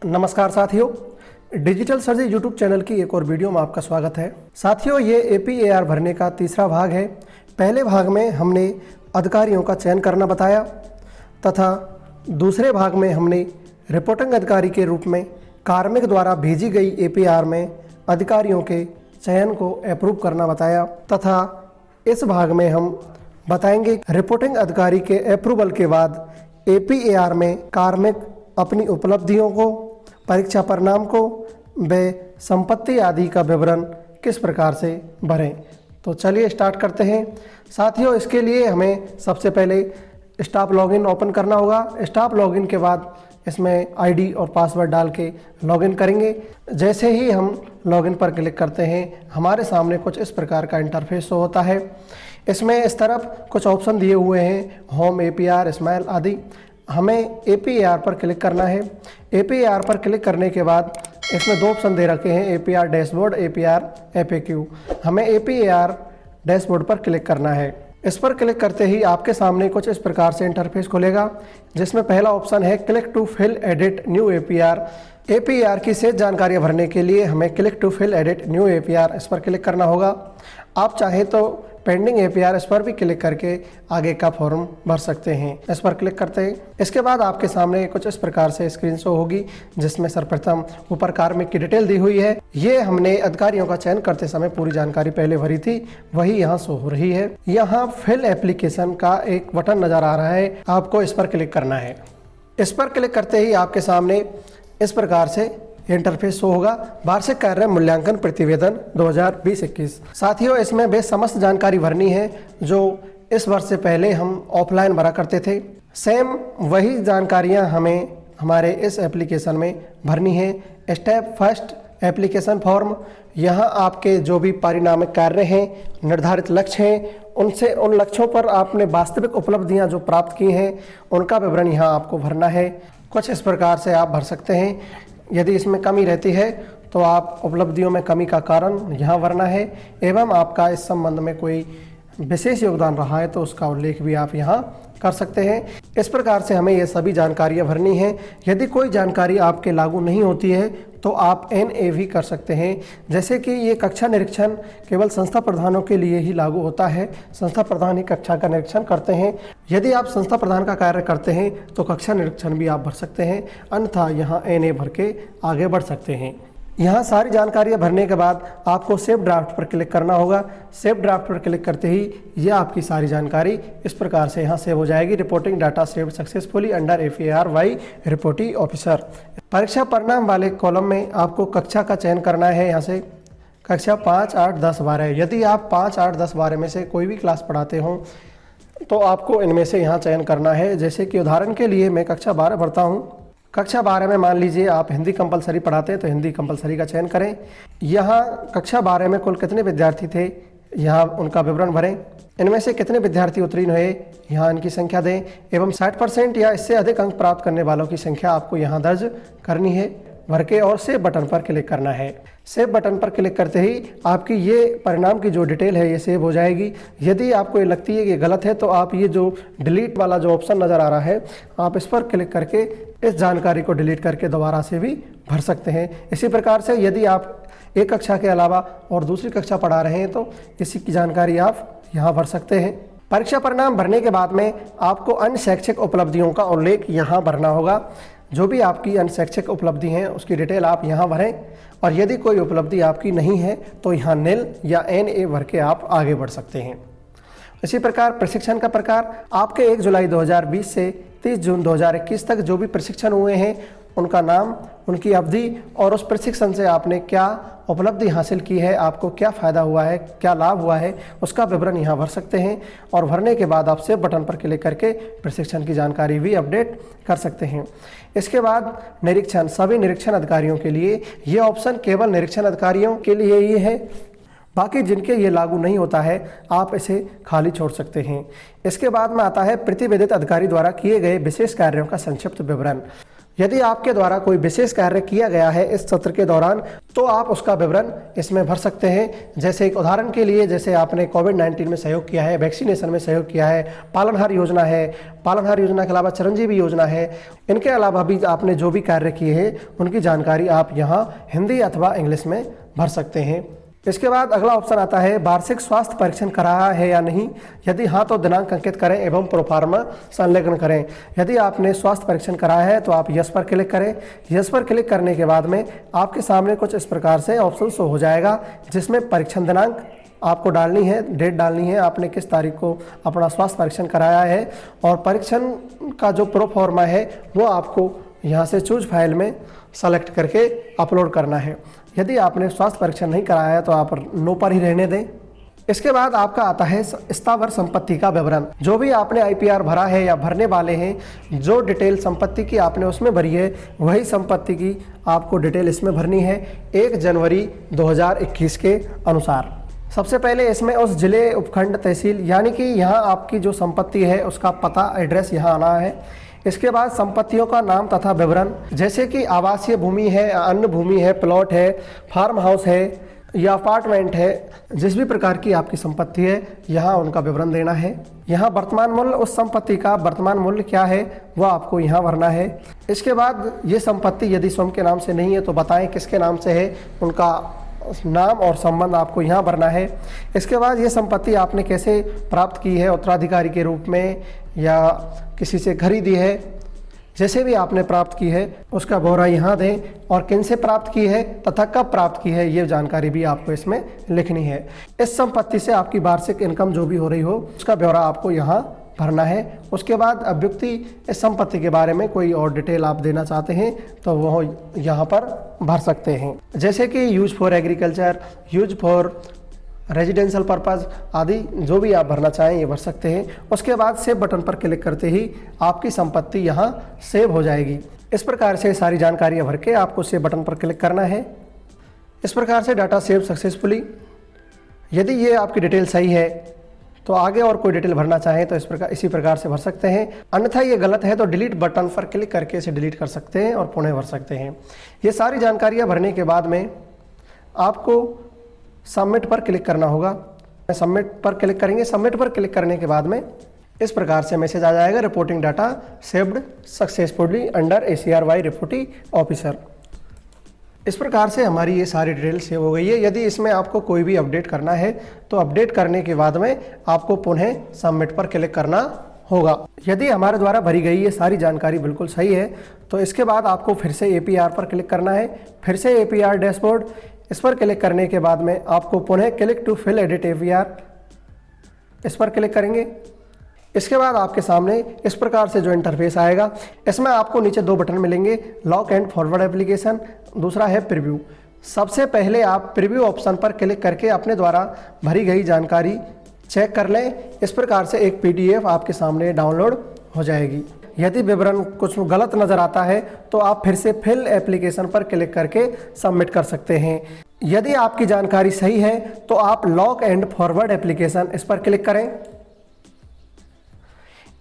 नमस्कार साथियों, digital सर्जी YouTube channel की एक और वीडियो में आपका स्वागत है। साथियों, ये APAR भरने का तीसरा भाग है। पहले भाग में हमने अधिकारियों का चयन करना बताया तथा दूसरे भाग में हमने रिपोर्टिंग अधिकारी के रूप में कार्मिक द्वारा भेजी गई APAR में अधिकारियों के चयन को अप्रूव करना बताया तथा इस भाग में हम बताएंगे रिपोर्टिंग अधिकारी के अप्रूवल के बाद APAR में कार्मिक अपनी उपलब्धियों को, परीक्षा परिणाम को व संपत्ति आदि का विवरण किस प्रकार से भरें। तो चलिए स्टार्ट करते हैं। साथियों, इसके लिए हमें सबसे पहले स्टाफ लॉगिन ओपन करना होगा। स्टाफ लॉगिन के बाद इसमें ID और पासवर्ड डाल के लॉगिन करेंगे। जैसे ही हम लॉगिन पर क्लिक करते हैं, हमारे सामने कुछ इस प्रकार का इंटरफेस शो होता है। इसमें इस तरफ कुछ ऑप्शन दिए हुए हैं, होम, APAR, स्माइल आदि। हमें APAR पर क्लिक करना है। APAR पर क्लिक करने के बाद इसमें दो ऑप्शन दे रखे हैं, APAR डैशबोर्ड, APAR FAQ। हमें APAR डैशबोर्ड पर क्लिक करना है। इस पर क्लिक करते ही आपके सामने कुछ इस प्रकार से इंटरफेस खुलेगा, जिसमें पहला ऑप्शन है click to fill edit new APAR। APAR की शेष जानकारी भरने के लिए हमें click to fill edit new APAR इस पर क्लिक करना होगा। आप चाहे तो पेंडिंग APAR इस पर भी क्लिक करके आगे का फॉर्म भर सकते हैं। इस पर क्लिक करते हैं। इसके बाद आपके सामने कुछ इस प्रकार से स्क्रीन शो होगी, जिसमें सर्वप्रथम ऊपर कार्मिक की डिटेल दी हुई है। ये हमने अधिकारियों का चयन करते समय पूरी जानकारी पहले भरी थी, वही यहाँ शो हो रही है। यहाँ फिल एप्लीकेशन का एक बटन नजर आ रहा है, आपको इस पर क्लिक करना है। इस पर क्लिक करते ही आपके सामने इस प्रकार से इंटरफेस शो होगा, वार्षिक कार्य मूल्यांकन प्रतिवेदन 2020-21। साथियों, इसमें वे समस्त जानकारी भरनी है जो इस वर्ष से पहले हम ऑफलाइन भरा करते थे। सेम वही जानकारियां हमें हमारे इस एप्लीकेशन में भरनी है। Step first, application form. यहाँ आपके जो भी परिणामिक कार्य हैं, निर्धारित लक्ष्य हैं, उन लक्ष्यों पर आपने वास्तविक उपलब्धियाँ जो प्राप्त की हैं, उनका विवरण यहाँ आपको भरना है। कुछ इस प्रकार से आप भर सकते हैं। यदि इसमें कमी रहती है तो आप उपलब्धियों में कमी का कारण यहाँ भरना है, एवं आपका इस संबंध में कोई विशेष योगदान रहा है तो उसका उल्लेख भी आप यहाँ कर सकते हैं। इस प्रकार से हमें ये सभी जानकारियाँ भरनी हैं। यदि कोई जानकारी आपके लागू नहीं होती है तो आप NA भी कर सकते हैं। जैसे कि ये कक्षा निरीक्षण केवल संस्था प्रधानों के लिए ही लागू होता है। संस्था प्रधान ही कक्षा का निरीक्षण करते हैं। यदि आप संस्था प्रधान का कार्य करते हैं तो कक्षा निरीक्षण भी आप भर सकते हैं, अन्यथा यहाँ NA भर के आगे बढ़ सकते हैं। यहाँ सारी जानकारियाँ भरने के बाद आपको सेव ड्राफ्ट पर क्लिक करना होगा। सेव ड्राफ्ट पर क्लिक करते ही यह आपकी सारी जानकारी इस प्रकार से यहाँ सेव हो जाएगी। Reporting data saved successfully under APAR by reporting officer. परीक्षा परिणाम वाले कॉलम में आपको कक्षा का चयन करना है। यहाँ से कक्षा 5, 8, 10, 12। यदि आप 5, 8, 10, 12 में से कोई भी क्लास पढ़ाते हों तो आपको इनमें से यहाँ चयन करना है। जैसे कि उदाहरण के लिए मैं कक्षा 12 पढ़ता हूँ। कक्षा 12 में मान लीजिए आप हिंदी कंपलसरी पढ़ाते हैं तो हिंदी कंपलसरी का चयन करें। यहाँ कक्षा 12 में कुल कितने विद्यार्थी थे, यहाँ उनका विवरण भरें। इनमें से कितने विद्यार्थी उत्तीर्ण हुए, यहाँ इनकी संख्या दें, एवं 60% या इससे अधिक अंक प्राप्त करने वालों की संख्या आपको यहाँ दर्ज करनी है। भर के और सेव बटन पर क्लिक करना है। सेव बटन पर क्लिक करते ही आपकी ये परिणाम की जो डिटेल है ये सेव हो जाएगी। यदि आपको ये लगती है कि गलत है तो आप ये जो डिलीट वाला जो ऑप्शन नज़र आ रहा है, आप इस पर क्लिक करके इस जानकारी को डिलीट करके दोबारा से भी भर सकते हैं। इसी प्रकार से यदि आप एक कक्षा के अलावा और दूसरी कक्षा पढ़ा रहे हैं तो इसी की जानकारी आप यहाँ भर सकते हैं। परीक्षा परिणाम भरने के बाद में आपको अन्य शैक्षिक उपलब्धियों का उल्लेख यहाँ भरना होगा। जो भी आपकी अन्य शैक्षिक उपलब्धि हैं उसकी डिटेल आप यहाँ भरें, और यदि कोई उपलब्धि आपकी नहीं है तो यहाँ NIL या NA भर के आप आगे बढ़ सकते हैं। इसी प्रकार प्रशिक्षण का प्रकार, आपके 1 जुलाई 2020 से 30 जून 2021 तक जो भी प्रशिक्षण हुए हैं उनका नाम, उनकी अवधि और उस प्रशिक्षण से आपने क्या उपलब्धि हासिल की है, आपको क्या फ़ायदा हुआ है, क्या लाभ हुआ है, उसका विवरण यहाँ भर सकते हैं। और भरने के बाद आप सेव बटन पर क्लिक करके प्रशिक्षण की जानकारी भी अपडेट कर सकते हैं। इसके बाद निरीक्षण, सभी निरीक्षण अधिकारियों के लिए ये ऑप्शन केवल निरीक्षण अधिकारियों के लिए ही है। बाकी जिनके ये लागू नहीं होता है आप इसे खाली छोड़ सकते हैं। इसके बाद में आता है प्रतिवेदित अधिकारी द्वारा किए गए विशेष कार्यों का संक्षिप्त विवरण। यदि आपके द्वारा कोई विशेष कार्य किया गया है इस सत्र के दौरान तो आप उसका विवरण इसमें भर सकते हैं। जैसे एक उदाहरण के लिए, जैसे आपने कोविड-19 में सहयोग किया है, वैक्सीनेशन में सहयोग किया है, पालनहार योजना है, पालनहार योजना के अलावा चिरंजीवी योजना है, इनके अलावा भी आपने जो भी कार्य किए हैं उनकी जानकारी आप यहाँ हिंदी अथवा इंग्लिश में भर सकते हैं। इसके बाद अगला ऑप्शन आता है वार्षिक स्वास्थ्य परीक्षण कराया है या नहीं। यदि हाँ तो दिनांक अंकित करें एवं प्रोफार्मा संलग्न करें। यदि आपने स्वास्थ्य परीक्षण कराया है तो आप यस पर क्लिक करें। यस पर क्लिक करने के बाद में आपके सामने कुछ इस प्रकार से ऑप्शन शो हो जाएगा, जिसमें परीक्षण दिनांक आपको डालनी है, डेट डालनी है, आपने किस तारीख को अपना स्वास्थ्य परीक्षण कराया है, और परीक्षण का जो प्रोफार्मा है वो आपको यहाँ से चूज फाइल में सेलेक्ट करके अपलोड करना है। यदि आपने स्वास्थ्य परीक्षण नहीं कराया है तो आप नो पर ही रहने दें। इसके बाद आपका आता है स्थावर संपत्ति का विवरण। जो भी आपने आईपीआर भरा है या भरने वाले हैं, जो डिटेल संपत्ति की आपने उसमें भरी है वही संपत्ति की आपको डिटेल इसमें भरनी है 1 जनवरी 2021 के अनुसार। सबसे पहले इसमें उस जिले, उपखंड, तहसील यानी कि यहाँ आपकी जो संपत्ति है उसका पता, एड्रेस यहाँ आना है। इसके बाद संपत्तियों का नाम तथा विवरण, जैसे कि आवासीय भूमि है, अन्य भूमि है, प्लॉट है, फार्म हाउस है या अपार्टमेंट है, जिस भी प्रकार की आपकी संपत्ति है यहाँ उनका विवरण देना है। यहाँ वर्तमान मूल्य, उस संपत्ति का वर्तमान मूल्य क्या है वो आपको यहाँ भरना है। इसके बाद ये संपत्ति यदि स्वयं के नाम से नहीं है तो बताएं किसके नाम से है, उनका नाम और संबंध आपको यहाँ भरना है। इसके बाद ये संपत्ति आपने कैसे प्राप्त की है, उत्तराधिकारी के रूप में या किसी से खरीदी है, जैसे भी आपने प्राप्त की है उसका ब्यौरा यहाँ दें, और किन से प्राप्त की है तथा कब प्राप्त की है ये जानकारी भी आपको इसमें लिखनी है। इस संपत्ति से आपकी वार्षिक इनकम जो भी हो रही हो उसका ब्यौरा आपको यहाँ भरना है। उसके बाद अभ्युक्ति, इस संपत्ति के बारे में कोई और डिटेल आप देना चाहते हैं तो वह यहाँ पर भर सकते हैं, जैसे कि use for agriculture, use for residential purpose आदि जो भी आप भरना चाहें ये भर सकते हैं। उसके बाद सेव बटन पर क्लिक करते ही आपकी संपत्ति यहाँ सेव हो जाएगी। इस प्रकार से सारी जानकारियाँ भर के आपको सेव बटन पर क्लिक करना है। इस प्रकार से डाटा सेव सक्सेसफुली। यदि ये आपकी डिटेल सही है तो आगे और कोई डिटेल भरना चाहें तो इसी प्रकार से भर सकते हैं, अन्यथा ये गलत है तो डिलीट बटन पर क्लिक करके इसे डिलीट कर सकते हैं और पुनः भर सकते हैं। ये सारी जानकारियाँ भरने के बाद में आपको सबमिट पर क्लिक करना होगा। सबमिट पर क्लिक करेंगे। सबमिट पर क्लिक करने के बाद में इस प्रकार से मैसेज आ जाएगा, reporting data saved successfully under ACRY reporting officer. इस प्रकार से हमारी ये सारी डिटेल सेव हो गई है। यदि इसमें आपको कोई भी अपडेट करना है तो अपडेट करने के बाद में आपको पुनः सबमिट पर क्लिक करना होगा। यदि हमारे द्वारा भरी गई ये सारी जानकारी बिल्कुल सही है तो इसके बाद आपको फिर से APR पर क्लिक करना है। फिर से APR डैशबोर्ड, इस पर क्लिक करने के बाद में आपको पुनः click to fill edit APR, इस पर क्लिक करेंगे। इसके बाद आपके सामने इस प्रकार से जो इंटरफेस आएगा, इसमें आपको नीचे 2 बटन मिलेंगे, लॉक एंड फॉरवर्ड एप्लीकेशन, दूसरा है प्रीव्यू। सबसे पहले आप प्रीव्यू ऑप्शन पर क्लिक करके अपने द्वारा भरी गई जानकारी चेक कर लें। इस प्रकार से एक PDF आपके सामने डाउनलोड हो जाएगी। यदि विवरण कुछ गलत नज़र आता है तो आप फिर से फिल एप्लीकेशन पर क्लिक करके सबमिट कर सकते हैं। यदि आपकी जानकारी सही है तो आप लॉक एंड फॉरवर्ड एप्लीकेशन, इस पर क्लिक करें।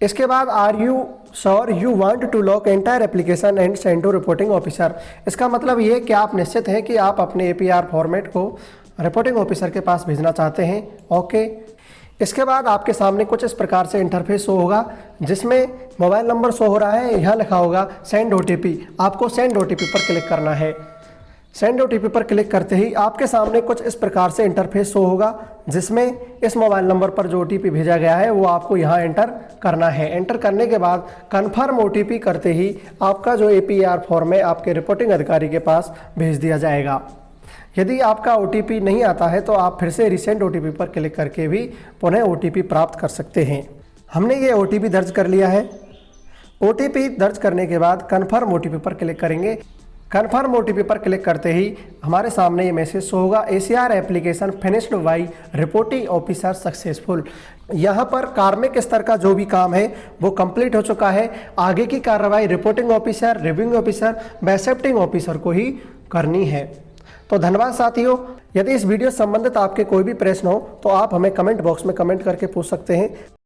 इसके बाद are you sure you want to lock entire application and send to reporting officer. इसका मतलब ये कि आप निश्चित हैं कि आप अपने APR फॉर्मेट को रिपोर्टिंग ऑफिसर के पास भेजना चाहते हैं। ओके। इसके बाद आपके सामने कुछ इस प्रकार से इंटरफेस शो होगा, जिसमें मोबाइल नंबर शो हो रहा है, यहाँ लिखा होगा सेंड OTP। आपको सेंड OTP पर क्लिक करना है। सेंड OTP पर क्लिक करते ही आपके सामने कुछ इस प्रकार से इंटरफेस शो होगा, जिसमें इस मोबाइल नंबर पर जो OTP भेजा गया है वो आपको यहाँ एंटर करना है। एंटर करने के बाद कन्फर्म OTP करते ही आपका जो APR फॉर्म है आपके रिपोर्टिंग अधिकारी के पास भेज दिया जाएगा। यदि आपका OTP नहीं आता है तो आप फिर से रिसेंट OTP पर क्लिक करके भी पुनः OTP प्राप्त कर सकते हैं। हमने ये OTP दर्ज कर लिया है। OTP दर्ज करने के बाद कन्फर्म OTP पर क्लिक करेंगे। कन्फर्म OTP पर क्लिक करते ही हमारे सामने ये मैसेज शो होगा, ACR application finished by reporting officer successful. यहाँ पर कार्मिक स्तर का जो भी काम है वो कंप्लीट हो चुका है। आगे की कार्रवाई reporting officer, reviewing officer, accepting officer को ही करनी है। तो धन्यवाद साथियों। यदि इस वीडियो से संबंधित आपके कोई भी प्रश्न हो तो आप हमें कमेंट बॉक्स में कमेंट करके पूछ सकते हैं।